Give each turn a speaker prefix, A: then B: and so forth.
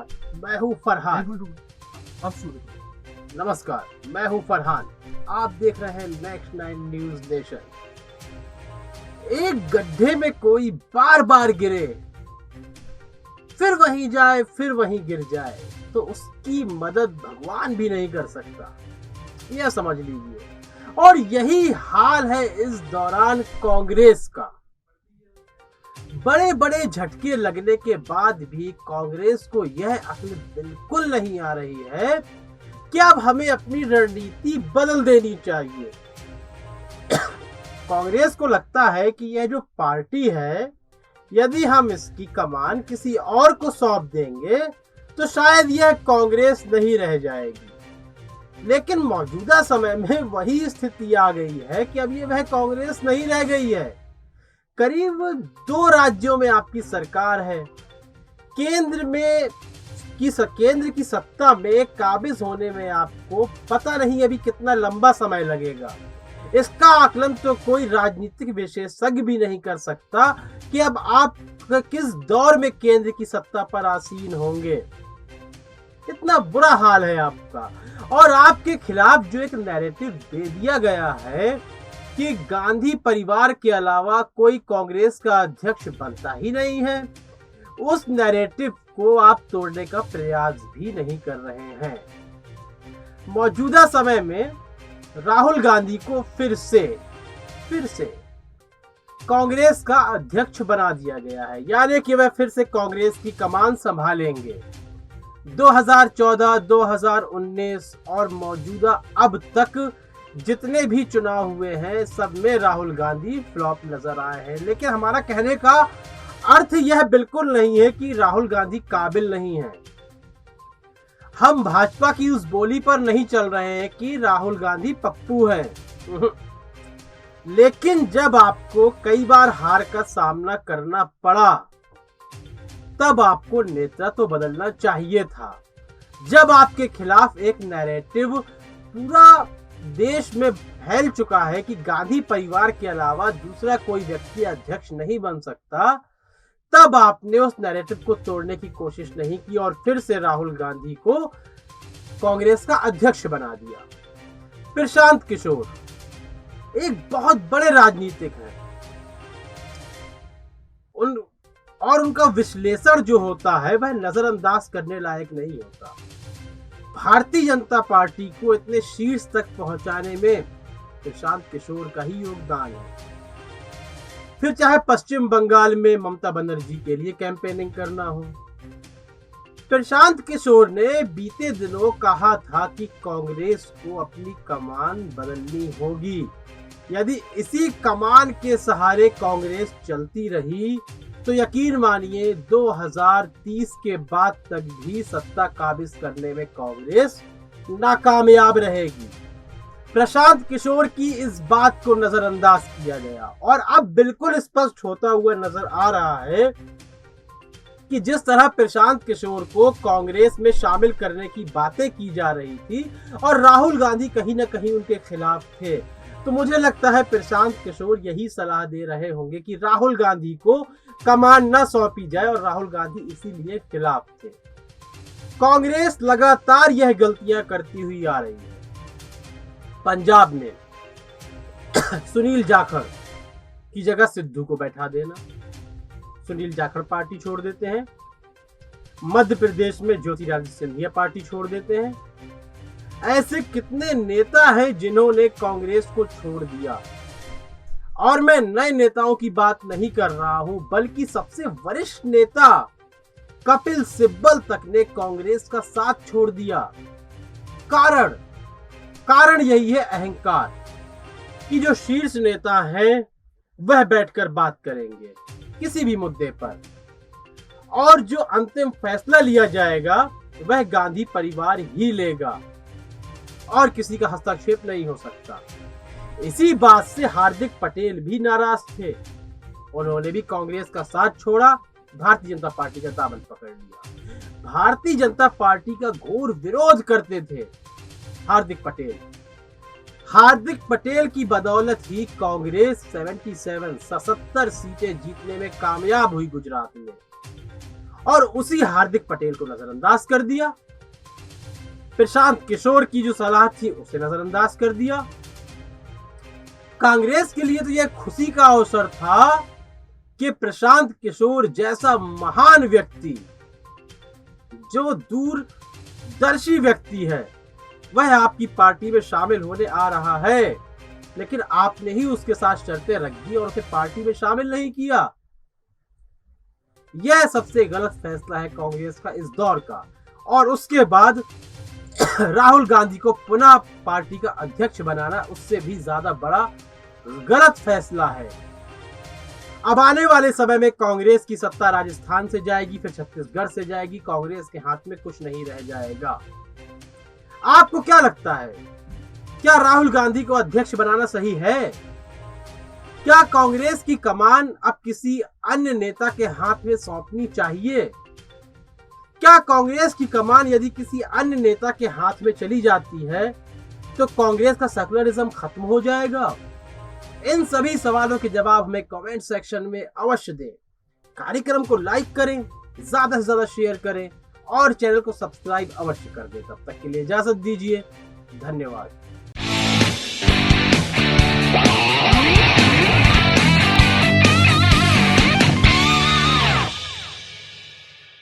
A: नमस्कार, मैं हूं फरहान। नमस्कार, मैं हूं फरहान। आप देख रहे हैं नेक्स्ट 9 न्यूज नेशन। एक गड्ढे में कोई बार बार गिरे, फिर वहीं जाए, फिर वहीं गिर जाए, तो उसकी मदद भगवान भी नहीं कर सकता, यह समझ लीजिए। और यही हाल है इस दौरान कांग्रेस का। बड़े बड़े झटके लगने के बाद भी कांग्रेस को यह अक्ल बिल्कुल नहीं आ रही है कि अब हमें अपनी रणनीति बदल देनी चाहिए। कांग्रेस को लगता है कि यह जो पार्टी है, यदि हम इसकी कमान किसी और को सौंप देंगे तो शायद यह कांग्रेस नहीं रह जाएगी। लेकिन मौजूदा समय में वही स्थिति आ गई है कि अब ये वह कांग्रेस नहीं रह गई है। करीब 2 राज्यों में आपकी सरकार है। केंद्र की सत्ता में काबिज होने में आपको पता नहीं अभी कितना लंबा समय लगेगा। इसका आकलन तो कोई राजनीतिक विशेषज्ञ भी नहीं कर सकता कि अब आप किस दौर में केंद्र की सत्ता पर आसीन होंगे। इतना बुरा हाल है आपका। और आपके खिलाफ जो एक नैरेटिव दे दिया गया है कि गांधी परिवार के अलावा कोई कांग्रेस का अध्यक्ष बनता ही नहीं है, उस नैरेटिव को आप तोड़ने का प्रयास भी नहीं कर रहे हैं। मौजूदा समय में राहुल गांधी को फिर से कांग्रेस का अध्यक्ष बना दिया गया है, यानी कि वह फिर से कांग्रेस की कमान संभालेंगे। 2014, 2019 और मौजूदा अब तक जितने भी चुनाव हुए हैं, सब में राहुल गांधी फ्लॉप नजर आए हैं। लेकिन हमारा कहने का अर्थ यह बिल्कुल नहीं है कि राहुल गांधी काबिल नहीं है। हम भाजपा की उस बोली पर नहीं चल रहे हैं कि राहुल गांधी पप्पू है। लेकिन जब आपको कई बार हार का सामना करना पड़ा, तब आपको नेतृत्व तो बदलना चाहिए था। जब आपके खिलाफ एक नैरेटिव पूरा देश में फैल चुका है कि गांधी परिवार के अलावा दूसरा कोई व्यक्ति अध्यक्ष नहीं बन सकता, तब आपने उस नैरेटिव को तोड़ने की कोशिश नहीं की और फिर से राहुल गांधी को कांग्रेस का अध्यक्ष बना दिया। प्रशांत किशोर एक बहुत बड़े राजनीतिक हैं। उनका विश्लेषण जो होता है वह नजरअंदाज करने लायक नहीं होता। भारतीय जनता पार्टी को इतने शीर्ष तक पहुंचाने में प्रशांत किशोर का ही योगदान है। फिर चाहे पश्चिम बंगाल में ममता बनर्जी के लिए कैंपेनिंग करना हो। प्रशांत किशोर ने बीते दिनों कहा था कि कांग्रेस को अपनी कमान बदलनी होगी। यदि इसी कमान के सहारे कांग्रेस चलती रही तो यकीन मानिए 2030 के बाद तक भी सत्ता काबिज करने में कांग्रेस नाकामयाब रहेगी। प्रशांत किशोर की इस बात को नजरअंदाज किया गया और अब बिल्कुल स्पष्ट होता हुआ नजर आ रहा है कि जिस तरह प्रशांत किशोर को कांग्रेस में शामिल करने की बातें की जा रही थी और राहुल गांधी कहीं ना कहीं उनके खिलाफ थे, तो मुझे लगता है प्रशांत किशोर यही सलाह दे रहे होंगे कि राहुल गांधी को कमान न सौंपी जाए और राहुल गांधी इसीलिए खिलाफ थे। कांग्रेस लगातार यह गलतियां करती हुई आ रही है। पंजाब में सुनील जाखड़ की जगह सिद्धू को बैठा देना, सुनील जाखड़ पार्टी छोड़ देते हैं। मध्य प्रदेश में ज्योतिरादित्य सिंधिया पार्टी छोड़ देते हैं। ऐसे कितने नेता हैं जिन्होंने कांग्रेस को छोड़ दिया। और मैं नए नेताओं की बात नहीं कर रहा हूं, बल्कि सबसे वरिष्ठ नेता कपिल सिब्बल तक ने कांग्रेस का साथ छोड़ दिया। कारण यही है अहंकार, कि जो शीर्ष नेता हैं वह बैठकर बात करेंगे किसी भी मुद्दे पर, और जो अंतिम फैसला लिया जाएगा वह गांधी परिवार ही लेगा और किसी का हस्तक्षेप नहीं हो सकता। इसी बात से हार्दिक पटेल भी नाराज थे। उन्होंने भी कांग्रेस का साथ छोड़ा, भारतीय जनता पार्टी का दामन पकड़ लिया। भारतीय जनता पार्टी का घोर विरोध करते थे हार्दिक पटेल की बदौलत ही कांग्रेस 77 सीटें जीतने में कामयाब हुई गुजरात में। और उसी हार्दिक पटेल को नजरअंदाज कर दिया। प्रशांत किशोर की जो सलाह थी उसे नजरअंदाज कर दिया। कांग्रेस के लिए तो यह खुशी का अवसर था कि प्रशांत किशोर जैसा महान व्यक्ति, जो दूरदर्शी व्यक्ति है, वह आपकी पार्टी में शामिल होने आ रहा है, लेकिन आपने ही उसके साथ शर्तें रख दी और उसे पार्टी में शामिल नहीं किया। यह सबसे गलत फैसला है कांग्रेस का इस दौर का। और उसके बाद राहुल गांधी को पुनः पार्टी का अध्यक्ष बनाना उससे भी ज्यादा बड़ा गलत फैसला है। अब आने वाले समय में कांग्रेस की सत्ता राजस्थान से जाएगी, फिर छत्तीसगढ़ से जाएगी। कांग्रेस के हाथ में कुछ नहीं रह जाएगा। आपको क्या लगता है, क्या राहुल गांधी को अध्यक्ष बनाना सही है? क्या कांग्रेस की कमान अब किसी अन्य नेता के हाथ में सौंपनी चाहिए? क्या कांग्रेस की कमान यदि किसी अन्य नेता के हाथ में चली जाती है तो कांग्रेस का सेकुलरिज्म खत्म हो जाएगा? इन सभी सवालों के जवाब हमें कमेंट सेक्शन में अवश्य दें। कार्यक्रम को लाइक करें, ज्यादा से ज्यादा शेयर करें और चैनल को सब्सक्राइब अवश्य कर दें। तब तक के लिए इजाजत दीजिए। धन्यवाद।